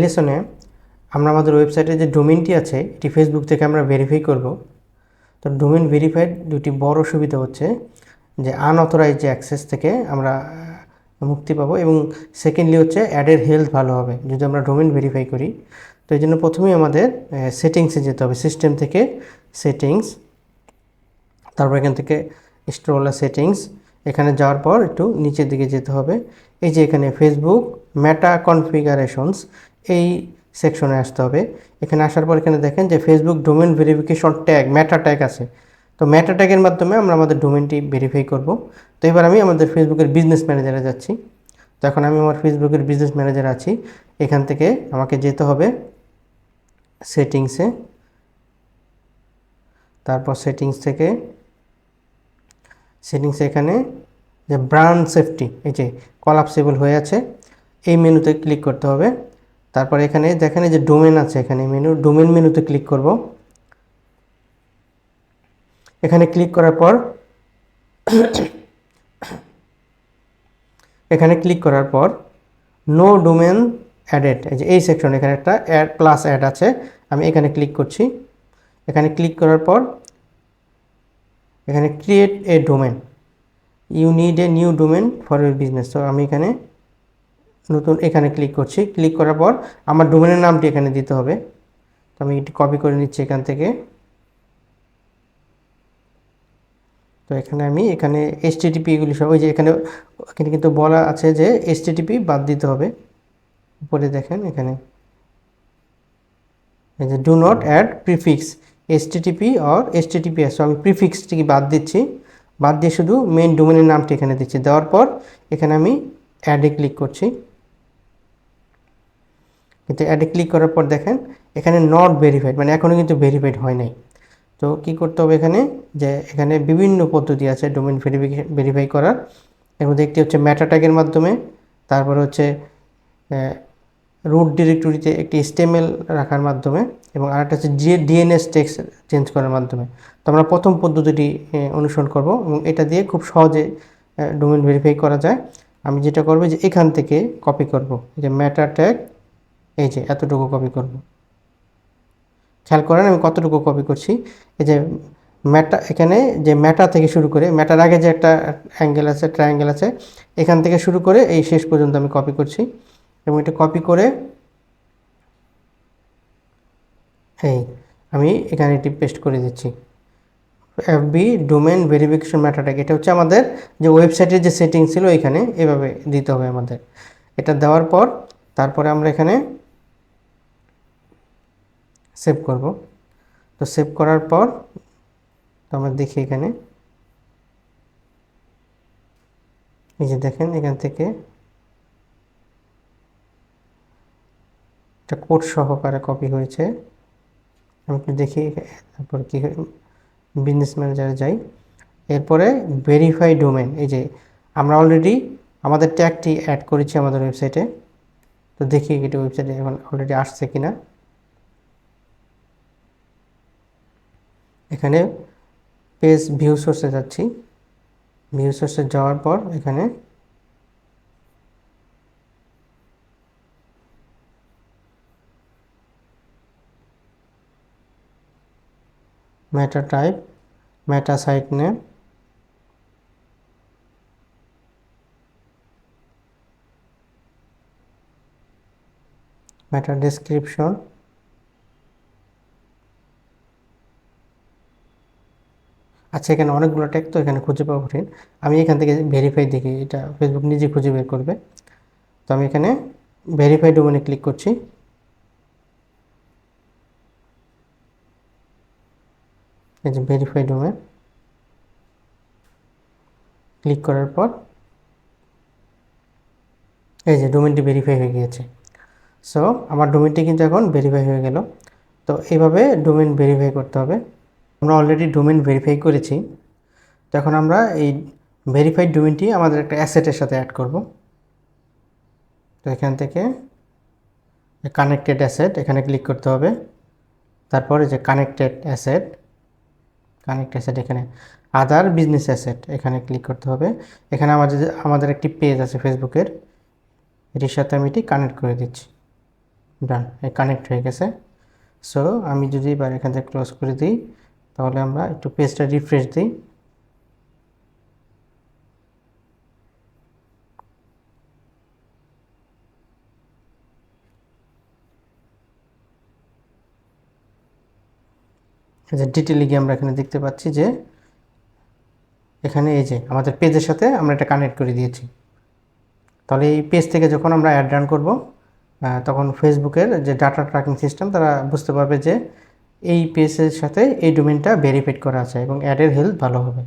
লেসনে আমরা আমাদের ওয়েবসাইটে যে ডোমেনটি আছে এটি ফেসবুক থেকে আমরা ভেরিফাই করব। তো ডোমেন ভেরিফাইড দুটি বড় সুবিধা হচ্ছে যে আনঅথরাইজ যে অ্যাক্সেস থেকে আমরা মুক্তি পাবো, এবং সেকেন্ডলি হচ্ছে অ্যাডের হেলথ ভালো হবে যদি আমরা ডোমেন ভেরিফাই করি। তো এই জন্য প্রথমেই আমাদের সেটিংসে যেতে হবে, সিস্টেম থেকে সেটিংস, তারপর এখান থেকে স্ক্রলার সেটিংস, এখানে যাওয়ার পর একটু নিচের দিকে যেতে হবে। এই যে এখানে ফেসবুক মেটা কনফিগারেশনস, এই সেকশনে আসতে হবে। এখানে আসার পর এখানে দেখেন যে ফেসবুক ডোমেন ভেরিফিকেশন ট্যাগ, মেটা ট্যাগ আছে। তো মেটা ট্যাগের মাধ্যমে আমরা আমাদের ডোমেনটি ভেরিফাই করব। তো এবার আমি আমাদের ফেসবুকের বিজনেস ম্যানেজারে যাচ্ছি। তো এখন আমি আমার ফেসবুকের বিজনেস ম্যানেজারে আছি। এখান থেকে আমাকে যেতে হবে সেটিংসে, তারপর সেটিংসে এখানে যে ব্র্যান্ড সেফটি, এই যে কলাপসেবল হয়ে আছে, এই মেনুতে ক্লিক করতে হবে। তারপর এখানে দেখেন যে ডোমেন আছে, এখানে ডোমেন মেনুতে ক্লিক করব। এখানে ক্লিক করার পর নো ডোমেন অ্যাডেড, এই যে এই সেকশন, এখানে একটা অ্যাড প্লাস অ্যাড আছে, আমি এখানে ক্লিক করছি। এখানে ক্লিক করার পর এখানে create a domain, you need a new domain for your business. তো আমি এখানে এখানে ক্লিক করছি। ক্লিক করার পর আমার ডোমেনের নামটি এখানে দিতে হবে। তো আমি এটি কপি করে নিচ্ছি এখান থেকে। তো এখানে HTTP এগুলি সব, ওই যে এখানে কিন্তু বলা আছে যে HTTP বাদ দিতে হবে। উপরে দেখেন এখানে এই যে do not add prefix HTTP or HTTPS, আমি প্রিফিক্সটিকে বাদ দিচ্ছি। বাদ দিয়ে শুধু মেইন ডোমেনের নামটি এখানে দিচ্ছি। দেওয়ার পর এখানে আমি অ্যাডে ক্লিক করছি। কিন্তু অ্যাডে ক্লিক করার পর দেখেন এখানে নট ভেরিফাইড, মানে এখনও কিন্তু ভেরিফাইড হয় নাই। তো কি করতে হবে এখানে, যে এখানে বিভিন্ন পদ্ধতি আছে ডোমেন ভেরিফাই করার। এর মধ্যে একটি হচ্ছে মেটা ট্যাগের মাধ্যমে, তারপর হচ্ছে রুট ডিরেক্টরিতে একটি HTML রাখার মাধ্যমে, এবং আরেকটা হচ্ছে DNS টেক্সট চেঞ্জ করার মাধ্যমে। তো আমরা প্রথম পদ্ধতিটি অনুসরণ করব, এবং এটা দিয়ে খুব সহজে ডোমেন ভেরিফাই করা যায়। আমি যেটা করব যে এখান থেকে কপি করব, যে মেটা ট্যাগ, এই যে এতটুকু কপি করব। খেয়াল করেন আমি কতটুকু কপি করছি। এই যে মেটা, এখানে যে মেটা থেকে শুরু করে, মেটার আগে যে একটা অ্যাঙ্গেল আছে, ট্রায়াঙ্গেল আছে, এখান থেকে শুরু করে এই শেষ পর্যন্ত আমি কপি করছি, এবং এটা কপি করে আমি এখানে এটি পেস্ট করে দিচ্ছি। FB ডোমেন ভেরিফিকেশন মেটা ট্যাগ, এটা হচ্ছে আমাদের যে ওয়েবসাইটের যে সেটিং ছিল এখানে এভাবে দিতে হবে আমাদের। এটা দেওয়ার পর তারপরে আমরা এখানে সেভ করব। তো সেভ করার পর তো আমরা দেখি এখানে এই যে দেখেন এখান থেকে একটা কোড সহকারে কপি হয়েছে। আমি একটু দেখি তারপর কি বিজনেস ম্যানেজারে যাই। এরপরে ভেরিফাই ডোমেন, এই যে আমরা অলরেডি আমাদের ট্যাগটি অ্যাড করেছি আমাদের ওয়েবসাইটে। তো দেখি এটা ওয়েবসাইটে এখন অলরেডি আসছে কিনা। এখানে পেজ ভিউ সোর্সে যাচ্ছি। ভিউ সোর্সে যাওয়ার পর এখানে মেটা টাইপ, মেটা সাইট নেম, মেটা ডেসক্রিপশন, আচ্ছা এখানে অনেকগুলো ট্যাগ, তো এখানে খুঁজে পাওয়া কঠিন। আমি এখান থেকে ভেরিফাই দেখি, এটা ফেসবুক নিজে খুঁজে বের করবে। তো আমি এখানে ভেরিফাই ডোমেনে ক্লিক করছি। এই যে ভেরিফাই ডোমেন, ক্লিক করার পর এই যে ডোমেনটি ভেরিফাই হয়ে গিয়েছে। সো আমার ডোমেনটি কিন্তু এখন ভেরিফাই হয়ে গেল। তো এইভাবে ডোমেন ভেরিফাই করতে হবে। আমরা অলরেডি ডোমেন ভেরিফাই করেছি। তো এখন আমরা এই ভেরিফাইড ডোমেনটি আমাদের একটা অ্যাসেটের সাথে অ্যাড করব। তো এখান থেকে কানেক্টেড অ্যাসেট, এখানে ক্লিক করতে হবে। তারপরে যে কানেক্টেড অ্যাসেট, এখানে আদার বিজনেস অ্যাসেট, এখানে ক্লিক করতে হবে। এখানে আমাদের একটি পেজ আছে ফেসবুকের, এটির সাথে আমি এটি কানেক্ট করে দিচ্ছি। ডান, কানেক্ট হয়ে গেছে। সো আমি যদি এবার এখান থেকে ক্লোজ করে দিই, তাহলে আমরা একটু পেজটা রিফ্রেশ দিই। যে ডিটেইলে গিয়ে আমরা এখানে দেখতে পাচ্ছি যে এখানে এই যে আমাদের পেজের সাথে আমরা এটা কানেক্ট করে দিয়েছি। তাহলে এই পেজ থেকে যখন আমরা অ্যাড রান করব, তখন ফেসবুকের যে ডাটা ট্র্যাকিং সিস্টেম তারা বুঝতে পারবে যে এই পেজের সাথে এই ডোমেইনটা ভেরিফাইড করা আছে এবং অ্যাডের হেলথ ভালো হবে।